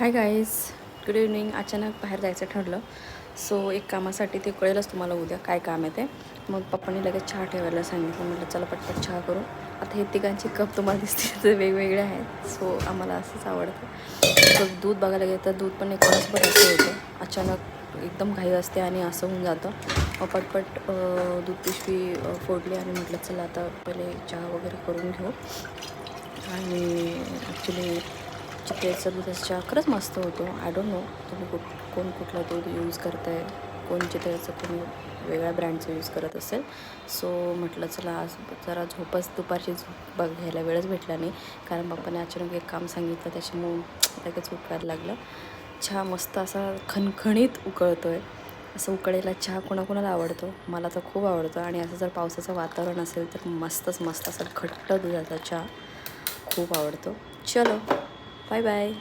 Hi guys, good evening. अचानक बाहेर जायचं ठरलं. सो एक कामासाठी ते कळेलच तुम्हाला उद्या काय काम आहे ते. मग पप्पांनी लगेच चहा ठेवायला सांगितलं. म्हटलं चला पटपट चहा करू. आता हे तिघांचे कप तुम्हाला दिसते ते वेगवेगळे आहेत. सो आम्हाला असंच आवडतं. तर दूध बघायला गेलं तर दूध पण एक कोणासोबत असं होतं. अचानक एकदम घाई असते आणि असं होऊन जातं. मग पटपट दूध पिशवी फोडली आणि म्हटलं चला आता पहिले चहा वगैरे करून घेऊ. आणि ॲक्च्युली चितळेचा दुधाचा चहा खरंच मस्त होतो. आय डोंट नो तुम्ही कोण कुठला दूध यूज करताय, कोण चितळेचं कोणी वेगळ्या ब्रँडचं यूज करत असेल. सो म्हटलं चला आज जरा दुपारची झोप घ्यायला वेळच भेटला नाही, कारण पप्पाने अचानक एक काम सांगितलं त्याच्यामुळं लगेच उठवायला लागलं. चहा मस्त असा खणखणीत उकळतो आहे. असं उकळलेला चहा कोणाकोणाला आवडतो, मला तर खूप आवडतो. आणि असं जर पावसाचं वातावरण असेल तर मस्त असं घट्ट दुधाचा चहा खूप आवडतो. चलो बाय बाय.